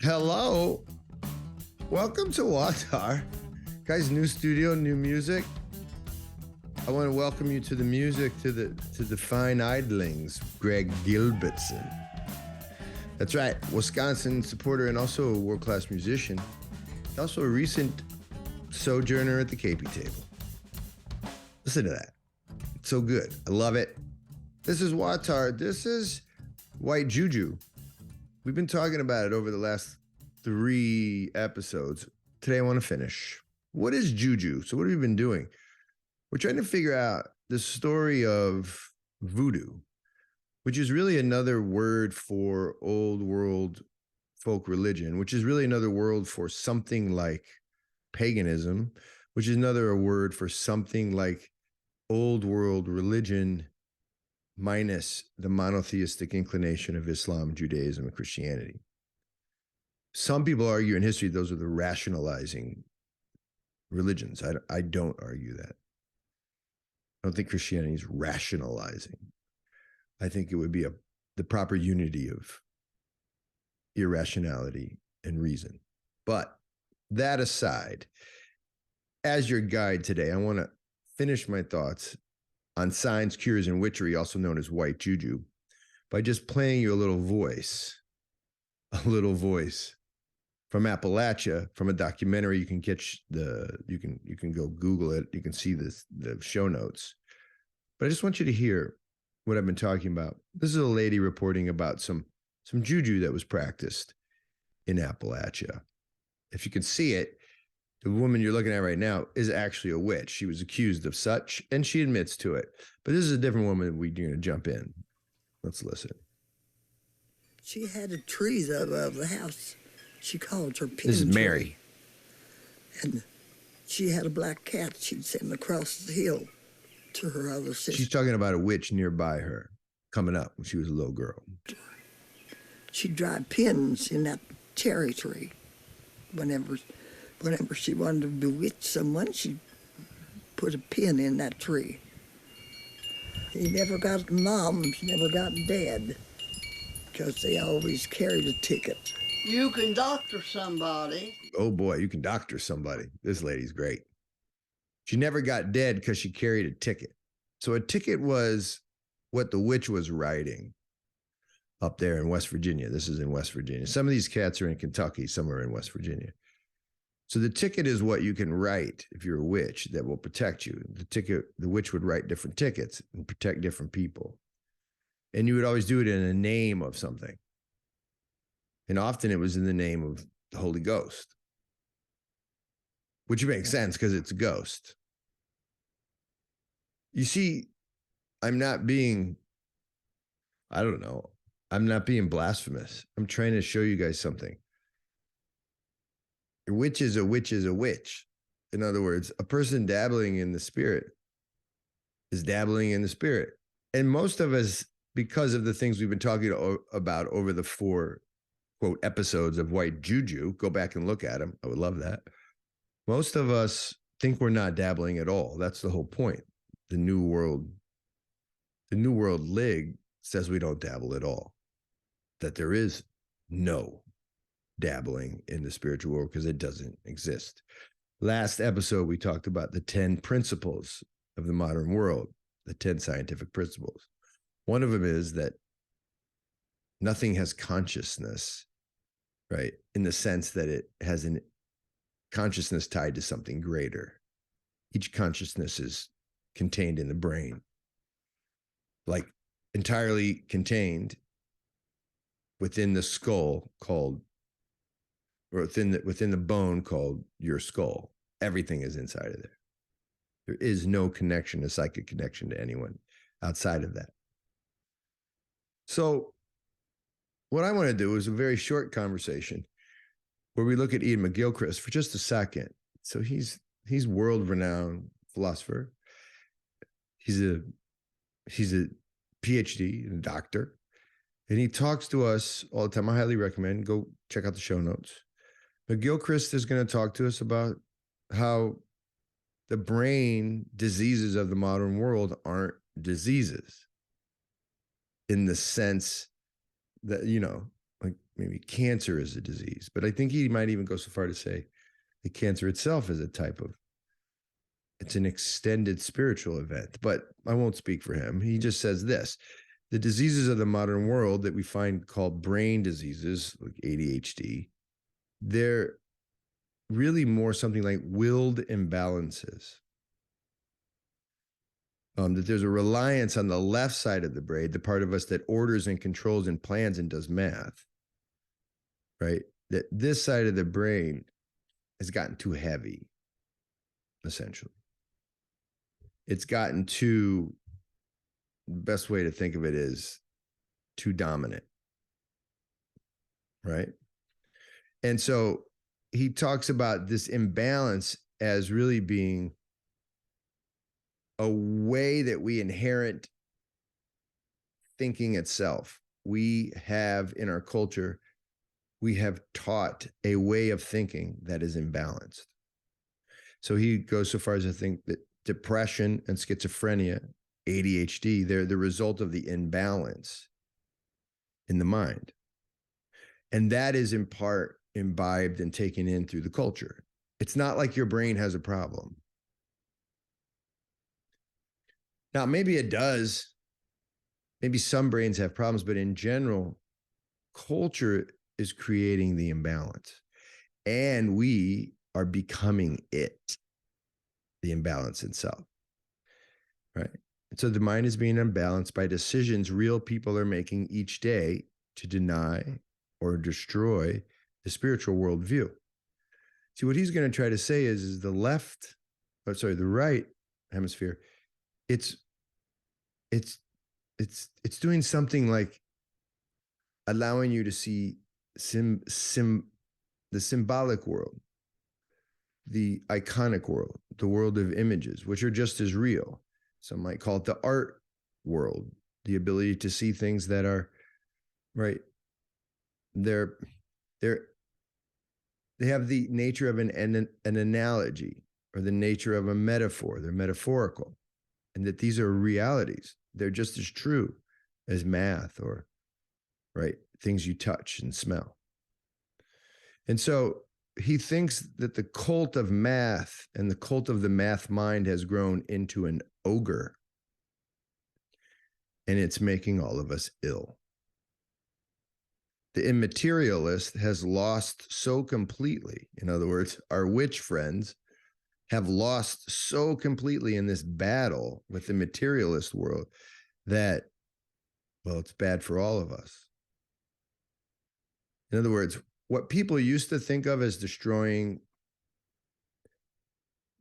Hello. Welcome to WAWTAR. Guys, new studio, new music. I want to welcome you to the music, to the fine idlings, Greg Gilbertson. That's right, Wisconsin supporter and also a world-class musician. Also a recent sojourner at the KP table. Listen to that. It's so good. I love it. This is WAWTAR. This is White JuJu. We've been talking about it over the last 3 episodes. Today I want to finish. What is JuJu? So what have we been doing? We're trying to figure out the story of voodoo, which is really another word for old world folk religion, which is really another word for something like paganism, which is another word for something like old world religion minus the monotheistic inclination of Islam, Judaism, and Christianity. Some people argue in history those are the rationalizing religions. I don't argue that. I don't think Christianity is rationalizing. I think it would be the proper unity of irrationality and reason. But that aside, as your guide today, I want to finish my thoughts on signs, cures, and witchery, also known as White JuJu, by just playing you a little voice from Appalachia, from a documentary. You can catch you can go Google it. You can see the show notes. But I just want you to hear what I've been talking about. This is a lady reporting about some juju that was practiced in Appalachia. If you can see it, the woman you're looking at right now is actually a witch. She was accused of such, and she admits to it. But this is a different woman. We're going to jump in. Let's listen. She had a tree above the house. She called her pin This is tree. Mary. And she had a black cat she'd send across the hill to her other sister. She's talking about a witch nearby her coming up when she was a little girl. She'd drive pins in that cherry tree. Whenever she wanted to bewitch someone, she'd put a pin in that tree. He never got mom, she never got dad, because they always carried a ticket. You can doctor somebody. Oh boy, you can doctor somebody. This lady's great. She never got dead because she carried a ticket. So a ticket was what the witch was writing up there in West Virginia. This is in West Virginia. Some of these cats are in Kentucky, some are in West Virginia. So the ticket is what you can write if you're a witch that will protect you. The witch would write different tickets and protect different people. And you would always do it in the name of something. And often it was in the name of the Holy Ghost, which makes sense because it's a ghost. You see, I'm not being blasphemous. I'm trying to show you guys something. A witch is a witch is a witch. In other words, a person dabbling in the spirit is dabbling in the spirit. And most of us, because of the things we've been talking about over the 4, quote, episodes of White JuJu, go back and look at them. I would love that. Most of us think we're not dabbling at all. That's the whole point. The New World League says we don't dabble at all. That there is no dabbling in the spiritual world because it doesn't exist. Last episode, we talked about the 10 principles of the modern world, the 10 scientific principles. One of them is that nothing has consciousness, right? In the sense that it has a consciousness tied to something greater. Each consciousness is contained in the brain, like entirely contained within the skull called, or within the bone called your skull. Everything is inside of there. There is no connection, a psychic connection to anyone outside of that. So what I want to do is a very short conversation where we look at Ian McGilchrist for just a second. So he's world-renowned philosopher. He's a PhD and a doctor, and he talks to us all the time. I highly recommend go check out the show notes. McGilchrist is going to talk to us about how the brain diseases of the modern world aren't diseases in the sense that, like maybe cancer is a disease, but I think he might even go so far to say that cancer itself is a type of, it's an extended spiritual event, but I won't speak for him. He just says this: the diseases of the modern world that we find called brain diseases, like ADHD, they're really more something like willed imbalances. That there's a reliance on the left side of the brain, the part of us that orders and controls and plans and does math, right? That this side of the brain has gotten too heavy, essentially. It's gotten too, the best way to think of it is too dominant, right? And so he talks about this imbalance as really being a way that we inherit thinking itself. We have in our culture, we have taught a way of thinking that is imbalanced. So he goes so far as to think that depression and schizophrenia, ADHD, they're the result of the imbalance in the mind. And that is in part imbibed and taken in through the culture. It's not like your brain has a problem. Now, maybe it does. Maybe some brains have problems, but in general, culture is creating the imbalance. And we are becoming it, the imbalance itself, right? And so the mind is being unbalanced by decisions real people are making each day to deny or destroy the spiritual worldview. See, what he's going to try to say is the the right hemisphere, it's doing something like allowing you to see the symbolic world, the iconic world, the world of images, which are just as real. Some might call it the art world, the ability to see things that are, right, they have the nature of an analogy or the nature of a metaphor. They're metaphorical, and that these are realities. They're just as true as math or, right, things you touch and smell. And so he thinks that the cult of math and the cult of the math mind has grown into an ogre, and it's making all of us ill. The immaterialist has lost so completely. In other words, our witch friends have lost so completely in this battle with the materialist world that, well, it's bad for all of us. In other words, what people used to think of as destroying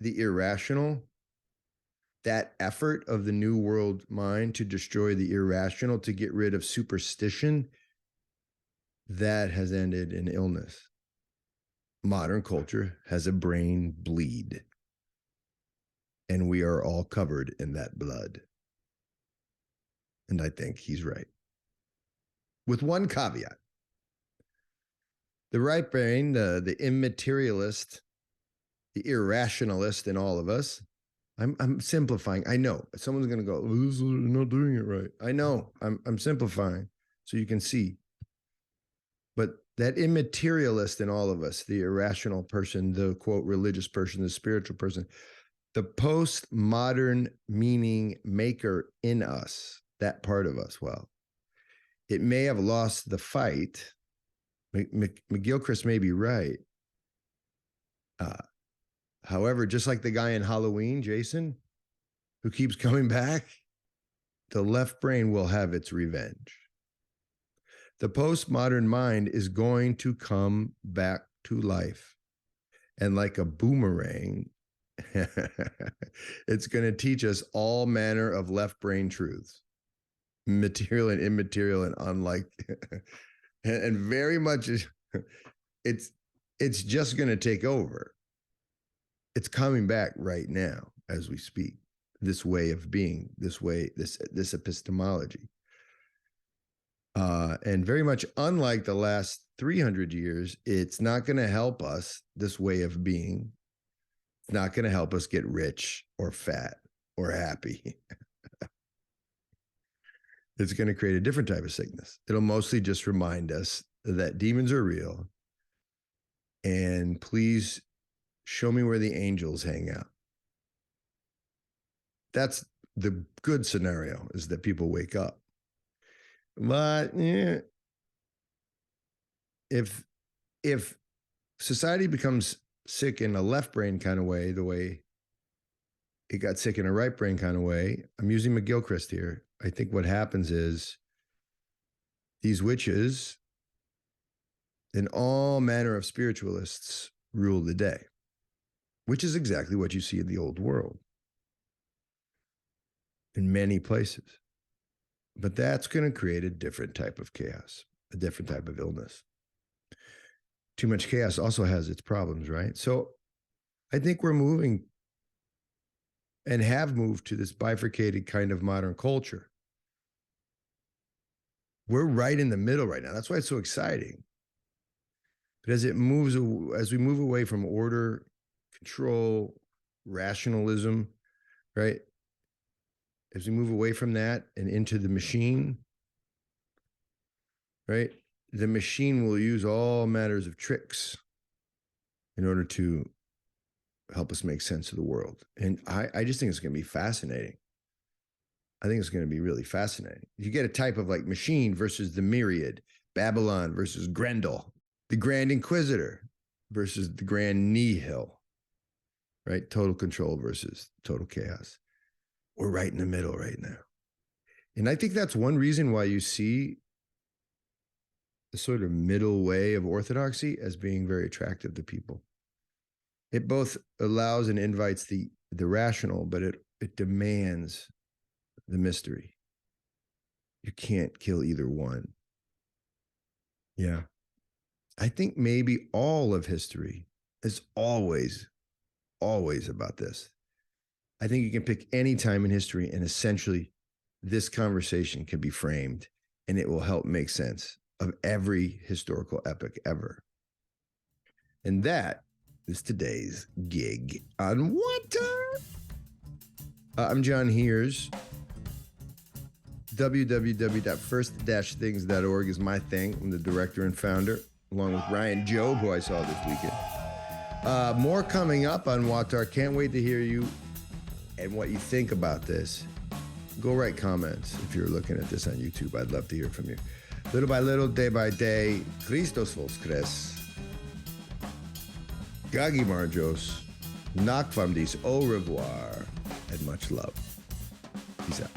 the irrational, that effort of the New World mind to destroy the irrational, to get rid of superstition, that has ended in illness. Modern culture has a brain bleed, and we are all covered in that blood. And I think he's right. With one caveat. The right brain, the immaterialist, the irrationalist in all of us, I'm simplifying. I know someone's going to go, "You're not doing it right." I know I'm simplifying so you can see. But that immaterialist in all of us, the irrational person, the quote religious person, the spiritual person, the postmodern meaning maker in us, that part of us, well, it may have lost the fight. McGilchrist may be right. However, just like the guy in Halloween, Jason, who keeps coming back, the left brain will have its revenge. The postmodern mind is going to come back to life. And like a boomerang, it's going to teach us all manner of left brain truths, material and immaterial and unlike, and very much it's just going to take over. It's coming back right now as we speak, this way of being, this epistemology. And very much unlike the last 300 years, it's not going to help us, this way of being. It's not going to help us get rich or fat or happy. It's going to create a different type of sickness. It'll mostly just remind us that demons are real, and please show me where the angels hang out. That's the good scenario, is that people wake up. But if society becomes sick in a left brain kind of way, the way it got sick in a right brain kind of way, I'm using McGilchrist here. I think what happens is these witches and all manner of spiritualists rule the day, which is exactly what you see in the old world in many places. But that's going to create a different type of chaos, a different type of illness. Too much chaos also has its problems, right? So I think we're moving and have moved to this bifurcated kind of modern culture. We're right in the middle right now. That's why it's so exciting. But as we move away from order, control, rationalism, right? As we move away from that and into the machine, right? The machine will use all matters of tricks in order to help us make sense of the world. And I just think it's going to be fascinating. I think it's going to be really fascinating. You get a type of like machine versus the myriad, Babylon versus Grendel, the Grand Inquisitor versus the Grand Nihil, right? Total control versus total chaos. We're right in the middle right now. And I think that's one reason why you see the sort of middle way of orthodoxy as being very attractive to people. It both allows and invites the rational, but it demands the mystery. You can't kill either one. Yeah. I think maybe all of history is always about this. I think you can pick any time in history and essentially this conversation can be framed and it will help make sense of every historical epoch ever. And that is today's gig on WAWTAR. I'm John Heers. www.first-things.org is my thing. I'm the director and founder, along with Ryan Jobe, who I saw this weekend. More coming up on WAWTAR. Can't wait to hear you and what you think about this. Go write comments if you're looking at this on YouTube. I'd love to hear from you. Little by little, day by day, Christos Voskres. Gagi Marjos. Nakvamdis. Au revoir. And much love. Peace out.